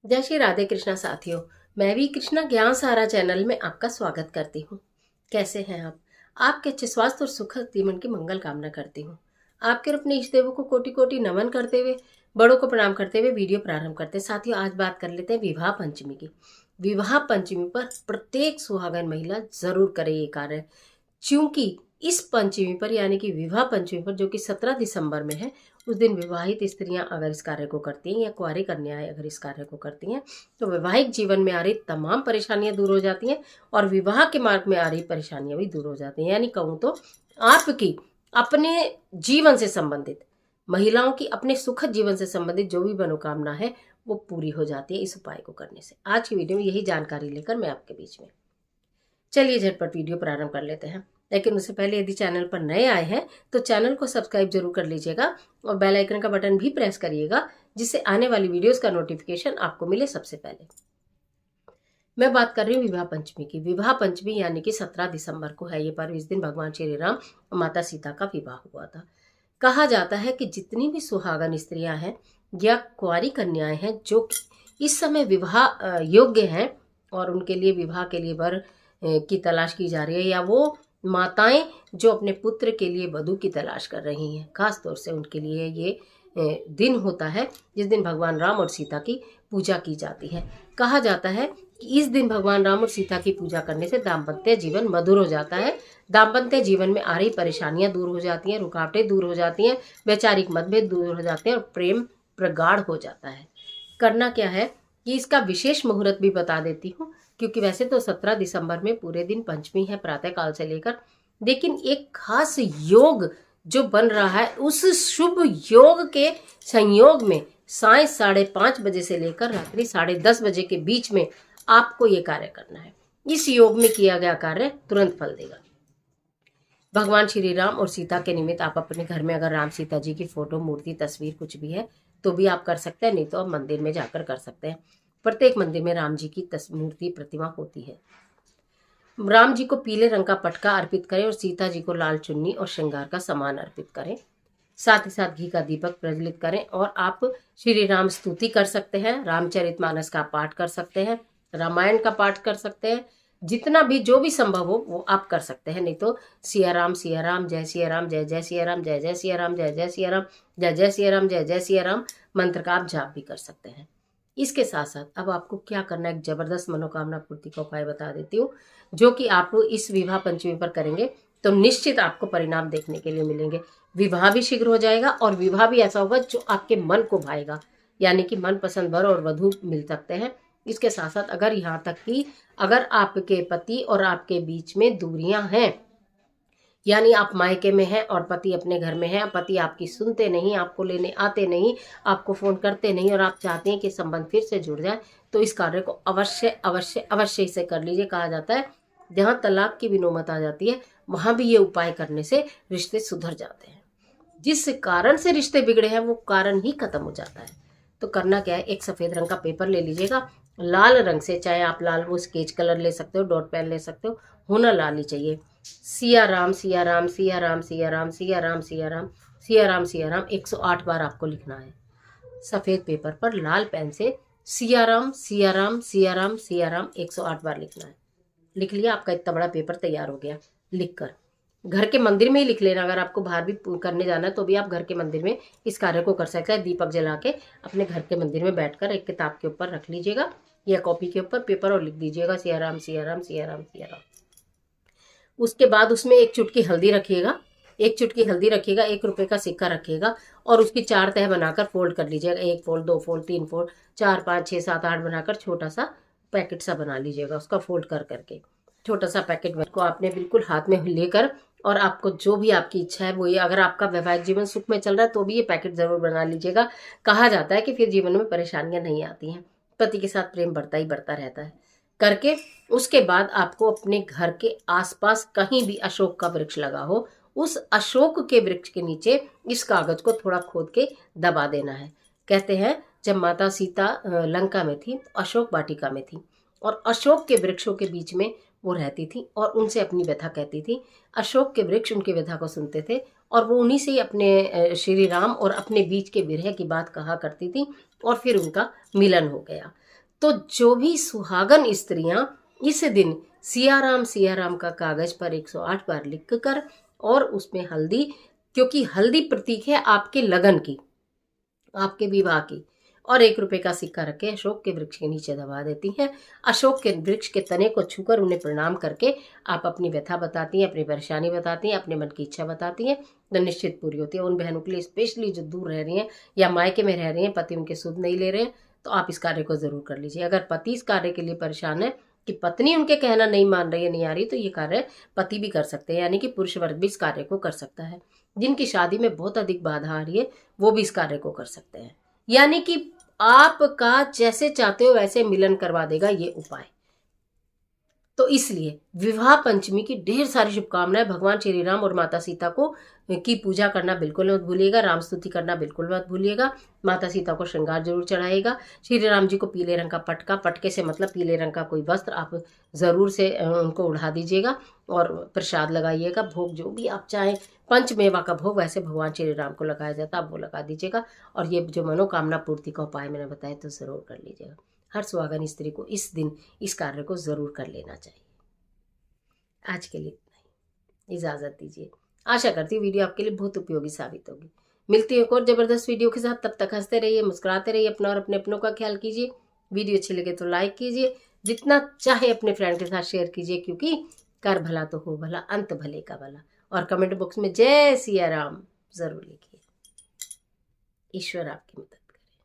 जय श्री राधे कृष्णा साथियों। मैं भी कृष्णा ज्ञान सारा चैनल में आपका स्वागत करती हूँ। कैसे हैं आप? आपके अच्छे स्वास्थ्य और सुखद जीवन की मंगल कामना करती हूँ। आपके और अपने इष्ट देवों को कोटि कोटि नमन करते हुए, बड़ों को प्रणाम करते हुए वीडियो प्रारंभ करते हैं। साथियों, आज बात कर लेते हैं विवाह पंचमी की। विवाह पंचमी पर प्रत्येक सुहागन महिला जरूर करे ये कार्य, क्योंकि इस पंचमी पर यानी कि विवाह पंचमी पर, जो कि 17 दिसंबर में है, उस दिन विवाहित स्त्रियां अगर इस कार्य को करती हैं या कुंवारी कन्याएं अगर इस कार्य को करती हैं तो वैवाहिक जीवन में आ रही तमाम परेशानियां दूर हो जाती हैं और विवाह के मार्ग में आ रही परेशानियां भी दूर हो जाती हैं। यानी कहूँ तो आपकी अपने जीवन से संबंधित, महिलाओं की अपने सुखद जीवन से संबंधित जो भी मनोकामना है वो पूरी हो जाती है इस उपाय को करने से। आज की वीडियो में यही जानकारी लेकर मैं आपके बीच में, चलिए झटपट वीडियो प्रारंभ कर लेते हैं। लेकिन उससे पहले यदि चैनल पर नए आए हैं तो चैनल को सब्सक्राइब जरूर कर लीजिएगा और बेल आइकन का बटन भी प्रेस करिएगा, जिससे आने वाली वीडियोस का नोटिफिकेशन आपको मिले सबसे पहले। मैं बात कर रही हूँ विवाह पंचमी की। विवाह पंचमी यानी कि 17 दिसंबर को है ये पर्व। इस दिन भगवान श्री राम और माता सीता का विवाह हुआ था। कहा जाता है कि जितनी भी सुहागन स्त्रियां हैं या कुंवारी कन्याएं हैं जो इस समय विवाह योग्य हैं और उनके लिए विवाह के लिए वर की तलाश की जा रही है, या वो माताएं जो अपने पुत्र के लिए वधू की तलाश कर रही हैं, खास तौर से उनके लिए ये दिन होता है जिस दिन भगवान राम और सीता की पूजा की जाती है। कहा जाता है कि इस दिन भगवान राम और सीता की पूजा करने से दाम्पत्य जीवन मधुर हो जाता है, दाम्पत्य जीवन में आ रही परेशानियां दूर हो जाती हैं, रुकावटें दूर हो जाती हैं, वैचारिक मतभेद दूर हो जाते हैं और प्रेम प्रगाढ़ हो जाता है। करना क्या है कि इसका विशेष मुहूर्त भी बता देती हूँ, क्योंकि वैसे तो 17 दिसंबर में पूरे दिन पंचमी है प्रातः काल से लेकर, लेकिन एक खास योग जो बन रहा है उस शुभ योग के संयोग में साय 5:30 बजे से लेकर रात्रि 10:30 बजे के बीच में आपको ये कार्य करना है। इस योग में किया गया कार्य तुरंत फल देगा। भगवान श्री राम और सीता के निमित्त आप अपने घर में अगर राम सीता जी की फोटो, मूर्ति, तस्वीर कुछ भी है तो भी आप कर सकते हैं, नहीं तो आप मंदिर में जाकर कर सकते हैं। प्रत्येक मंदिर में राम जी की मूर्ति, प्रतिमा होती है। राम जी को पीले रंग का पटका अर्पित करें और सीता जी को लाल चुन्नी और श्रृंगार का सामान अर्पित करें। साथ ही साथ घी का दीपक प्रज्वलित करें और आप श्री राम स्तुति कर सकते हैं, रामचरितमानस का पाठ कर सकते हैं, रामायण का पाठ कर सकते हैं। जितना भी जो भी संभव हो वो आप कर सकते हैं, नहीं तो सिया राम, जय सिया राम, जय जय सिया राम, जय जय सिया राम, जय जय सिया राम, जय जय सिया राम, जय जय सिया राम मंत्र का आप जाप भी कर सकते हैं। इसके साथ साथ अब आपको क्या करना है, एक जबरदस्त मनोकामना पूर्ति का उपाय बता देती हूँ, जो कि आप इस विवाह पंचमी पर करेंगे तो निश्चित आपको परिणाम देखने के लिए मिलेंगे। विवाह भी शीघ्र हो जाएगा और विवाह भी ऐसा होगा जो आपके मन को भाएगा, यानी कि मनपसंद वर और वधू मिल सकते हैं। इसके साथ साथ अगर यहाँ तक कि अगर आपके पति और आपके बीच में दूरियां हैं, यानी आप मायके में हैं और पति अपने घर में है, पति आपकी सुनते नहीं, आपको लेने आते नहीं, आपको फोन करते नहीं और आप चाहते हैं कि संबंध फिर से जुड़ जाए, तो इस कार्य को अवश्य अवश्य अवश्य इसे कर लीजिए। कहा जाता है जहाँ तलाक की भी नौबत आ जाती है वहां भी ये उपाय करने से रिश्ते सुधर जाते हैं। जिस कारण से रिश्ते बिगड़े हैं वो कारण ही खत्म हो जाता है। तो करना क्या है, एक सफेद रंग का पेपर ले लीजिएगा, लाल रंग से, चाहे आप लाल वो स्केच कलर ले सकते हो, डॉट पेन ले सकते हो, होना लाल ही चाहिए। सिया राम सिया राम सिया राम सिया राम सिया राम सिया राम सिया राम सिया राम 108 बार आपको लिखना है। सफेद पेपर पर लाल पेन से सिया राम सिया राम सिया राम सिया राम 108 बार लिखना है। लिख लिया, आपका इतना बड़ा पेपर तैयार हो गया। लिखकर घर के मंदिर में ही लिख लेना, अगर आपको बाहर भी करने जाना है तो भी आप घर के मंदिर में इस कार्य को कर सकते हैं। दीपक जला के अपने घर के मंदिर में बैठकर एक किताब के ऊपर रख लीजिएगा या कॉपी के ऊपर पेपर और लिख दीजिएगा सिया राम सिया राम सिया राम सिया राम। उसके बाद उसमें एक चुटकी हल्दी रखिएगा, 1 रुपए का सिक्का रखिएगा और उसकी 4 तह बनाकर फोल्ड कर लीजिएगा। 1 फोल्ड, 2 फोल्ड, 3 फोल्ड, 4, 5, 6, 7, 8 बनाकर छोटा सा पैकेट सा बना लीजिएगा। उसका फोल्ड कर करके छोटा सा पैकेट को आपने बिल्कुल हाथ में लेकर, और आपको जो भी आपकी इच्छा है वो ये, अगर आपका वैवाहिक जीवन सुख में चल रहा है तो भी ये पैकेट जरूर बना लीजिएगा। कहा जाता है कि फिर जीवन में परेशानियां नहीं आती हैं, पति के साथ प्रेम बढ़ता ही बढ़ता रहता है। करके उसके बाद आपको अपने घर के आसपास कहीं भी अशोक का वृक्ष लगा हो, उस अशोक के वृक्ष के नीचे इस कागज को थोड़ा खोद के दबा देना है। कहते हैं जब माता सीता लंका में थी, अशोक वाटिका में थी और अशोक के वृक्षों के बीच में वो रहती थी और उनसे अपनी व्यथा कहती थी। अशोक के वृक्ष उनकी व्यथा को सुनते थे और वो उन्हीं से ही अपने श्री राम और अपने बीच के विरह की बात कहा करती थी और फिर उनका मिलन हो गया। तो जो भी सुहागन स्त्रियां इस दिन सिया राम का कागज पर 108 बार लिख कर और उसमें हल्दी, क्योंकि हल्दी प्रतीक है आपके लगन की, आपके विवाह की, और 1 रुपए का सिक्का रख के अशोक के वृक्ष के नीचे दबा देती हैं। अशोक के वृक्ष के तने को छूकर उन्हें प्रणाम करके आप अपनी व्यथा बताती हैं, अपनी परेशानी बताती हैं, अपने मन की इच्छा बताती हैं, तो निश्चित पूरी होती है। उन बहनों के लिए स्पेशली जो दूर रह रही हैं या मायके में रह रही हैं, पति उनके सुध नहीं ले रहे हैं, तो आप इस कार्य को जरूर कर लीजिए। अगर पति इस कार्य के लिए परेशान है कि पत्नी उनके कहना नहीं मान रही है, नहीं आ रही, तो ये कार्य पति भी कर सकते हैं, यानी कि पुरुष वर्ग भी इस कार्य को कर सकता है। जिनकी शादी में बहुत अधिक बाधा आ रही है वो भी इस कार्य को कर सकते हैं। यानी कि आपका जैसे चाहते हो वैसे मिलन करवा देगा ये उपाय। तो इसलिए विवाह पंचमी की ढेर सारी शुभकामनाएं। भगवान श्री राम और माता सीता को की पूजा करना बिल्कुल मत भूलिएगा, राम स्तुति करना बिल्कुल मत भूलिएगा, माता सीता को श्रृंगार जरूर चढ़ाइएगा। श्री राम जी को पीले रंग का पटका, पटके से मतलब पीले रंग का कोई वस्त्र आप जरूर से उनको उड़ा दीजिएगा और प्रसाद लगाइएगा। भोग जो भी आप चाहें, पंचमेवा का भोग वैसे भगवान श्री राम को लगाया जाता है, आप वो लगा दीजिएगा। और ये जो मनोकामना पूर्ति का उपाय मैंने बताया तो जरूर कर लीजिएगा। हर सुहागन स्त्री को इस दिन इस कार्य को जरूर कर लेना चाहिए। आज के लिए इतना ही, इजाजत दीजिए। आशा करती हूँ वीडियो आपके लिए बहुत उपयोगी साबित होगी। मिलती है एक और जबरदस्त वीडियो के साथ, तब तक हंसते रहिए, मुस्कुराते रहिए, अपना और अपने अपनों का ख्याल कीजिए। वीडियो अच्छी लगे तो लाइक कीजिए, जितना चाहे अपने फ्रेंड के साथ शेयर कीजिए, क्योंकि कर भला तो हो भला, अंत भले का भला। और कमेंट बॉक्स में जय सिया राम जरूर लिखिए। ईश्वर आपकी मदद।